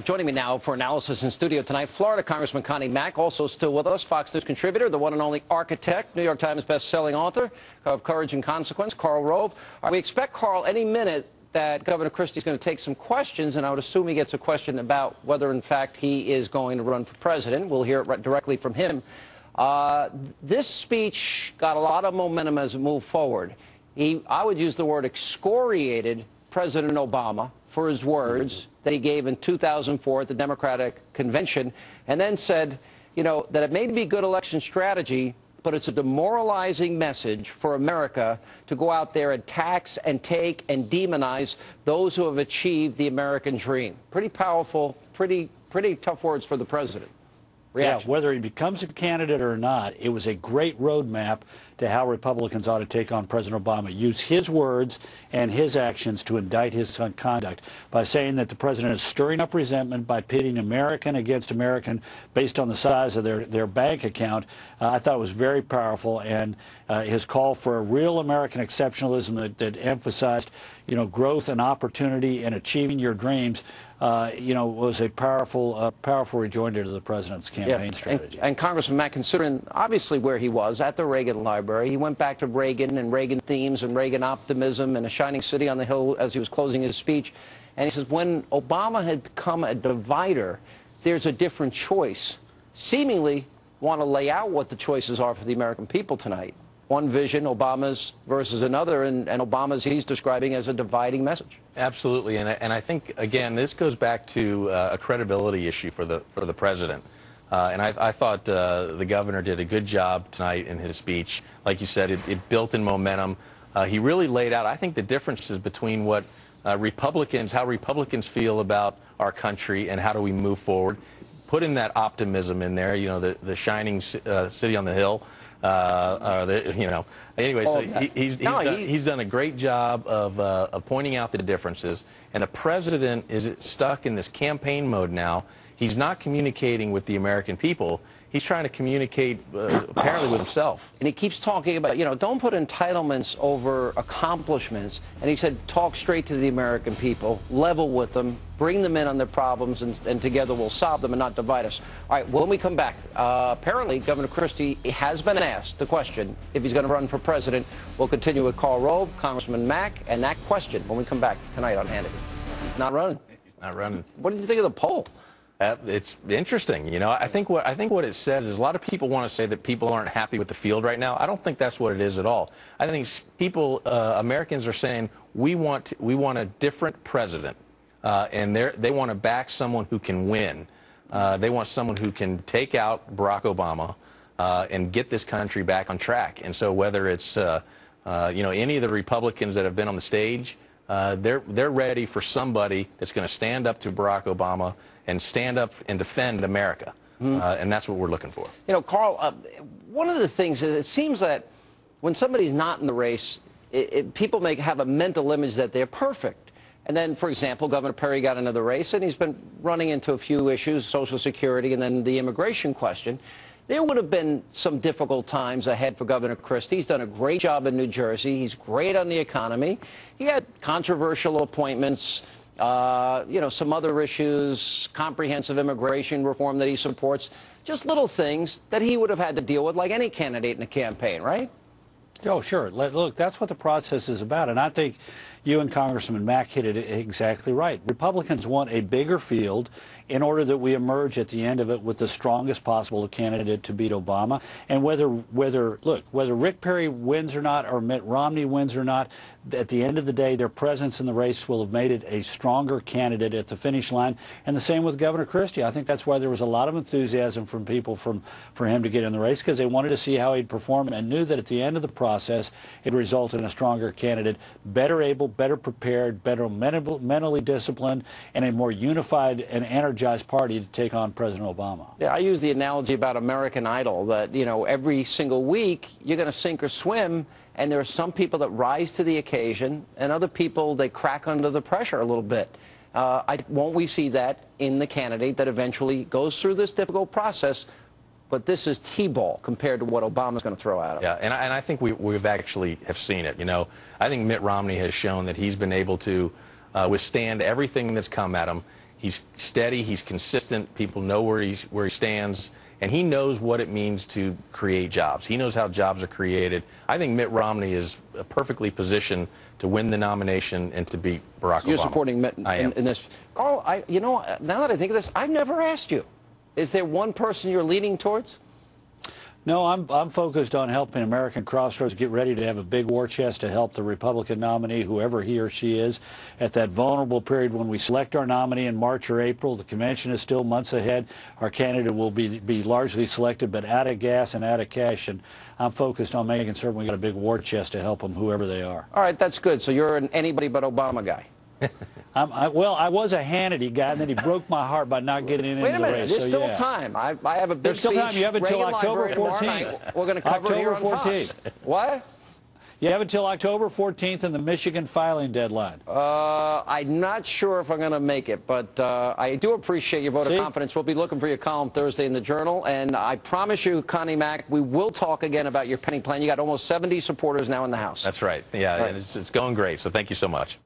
Joining me now for analysis in studio tonight, Florida Congressman Connie Mack, also still with us, Fox News contributor, the one and only architect, New York Times best-selling author of Courage and Consequence, Karl Rove. We expect, Karl, any minute that Governor Christie is going to take some questions, and I would assume he gets a question about whether, in fact, he is going to run for president. We'll hear it directly from him. This speech got a lot of momentum as it moved forward. I would use the word excoriated President Obama for his words that he gave in 2004 at the Democratic Convention, and then said, you know, that it may be good election strategy, but it's a demoralizing message for America to go out there and tax and take and demonize those who have achieved the American dream. Pretty powerful, pretty tough words for the president. Reaction. Yeah, whether he becomes a candidate or not, it was a great roadmap to how Republicans ought to take on President Obama. Use his words and his actions to indict his conduct by saying that the president is stirring up resentment by pitting American against American based on the size of their bank account. I thought it was very powerful, and his call for a real American exceptionalism that emphasized, you know, growth and opportunity and achieving your dreams, you know, was a powerful rejoinder to the president's campaign strategy. And Congressman Mack, considering obviously where he was at the Reagan Library, he went back to Reagan and Reagan themes and Reagan optimism and a shining city on the hill as he was closing his speech. And he says when Obama had become a divider, there's a different choice. Seemingly want to lay out what the choices are for the American people tonight. One vision, Obama's versus another, and Obama's he's describing as a dividing message. Absolutely, and I think, again, this goes back to a credibility issue for the president. And I thought the governor did a good job tonight in his speech. Like you said, it built in momentum. He really laid out, I think, the differences between what how Republicans feel about our country and how do we move forward. Putting that optimism in there, you know, the shining city on the hill. You know, anyway, so he's done a great job of pointing out the differences, and the president is stuck in this campaign mode now. He's not communicating with the American people. He's trying to communicate apparently with himself. And he keeps talking about, you know, don't put entitlements over accomplishments. And he said, talk straight to the American people, level with them, bring them in on their problems, and together we'll solve them and not divide us. All right, when we come back, apparently Governor Christie has been asked the question if he's going to run for president. We'll continue with Karl Rove, Congressman Mack, and that question when we come back tonight on Hannity. He's not running. He's not running. What did you think of the poll? It's interesting, you know. I think what it says is a lot of people want to say that people aren't happy with the field right now. I don't think that's what it is at all. I think people, Americans, are saying we want a different president, and they want to back someone who can win. They want someone who can take out Barack Obama and get this country back on track. And so whether it's you know, any of the Republicans that have been on the stage, they're ready for somebody that's going to stand up to Barack Obama and stand up and defend America. And that's what we're looking for. You know, Karl, one of the things is it seems that when somebody's not in the race, people have a mental image that they're perfect. And then, for example, Governor Perry got into the race, and he's been running into a few issues, Social Security and then the immigration question. There would have been some difficult times ahead for Governor Christie. He's done a great job in New Jersey. He's great on the economy. He had controversial appointments, you know, some other issues, comprehensive immigration reform that he supports, just little things that he would have had to deal with like any candidate in a campaign, right? Oh, sure. Look, that's what the process is about, and I think you and Congressman Mack hit it exactly right. Republicans want a bigger field in order that we emerge at the end of it with the strongest possible candidate to beat Obama. And whether Rick Perry wins or not, or Mitt Romney wins or not, at the end of the day, their presence in the race will have made it a stronger candidate at the finish line. And the same with Governor Christie. I think that's why there was a lot of enthusiasm from people for him to get in the race, because they wanted to see how he'd perform and knew that at the end of the process, it would result in a stronger candidate, better able, better prepared, better mentally disciplined, and a more unified and energized party to take on President Obama. Yeah, I use the analogy about American Idol that, you know, every single week you're going to sink or swim, and there are some people that rise to the occasion, and other people, they crack under the pressure a little bit. Won't we see that in the candidate that eventually goes through this difficult process? But this is T-ball compared to what Obama's going to throw at him. Yeah, and I think we've actually have seen it. You know, I think Mitt Romney has shown that he's been able to withstand everything that's come at him. He's steady. He's consistent. People know where he stands. And he knows what it means to create jobs. He knows how jobs are created. I think Mitt Romney is perfectly positioned to win the nomination and to beat Barack Obama. You're supporting Mitt in this. Carl, you know, now that I think of this, I've never asked you. Is there one person you're leaning towards? No, I'm focused on helping American Crossroads get ready to have a big war chest to help the Republican nominee, whoever he or she is, at that vulnerable period when we select our nominee in March or April. The convention is still months ahead. Our candidate will be largely selected, but out of gas and out of cash. And I'm focused on making certain we got a big war chest to help them, whoever they are. All right, that's good. So you're an anybody but Obama guy. Well, I was a Hannity guy, and then he broke my heart by not getting into the race. Wait a minute, there's still yeah. time. I have a big There's still time. You have until October 14th. We're going to cover it here on Fox. What? You have until October 14th and the Michigan filing deadline. I'm not sure if I'm going to make it, but I do appreciate your vote of confidence. We'll be looking for your column Thursday in the Journal, and I promise you, Connie Mack, we will talk again about your penny plan. You got almost 70 supporters now in the House. That's right. Yeah, right. And it's going great, so thank you so much.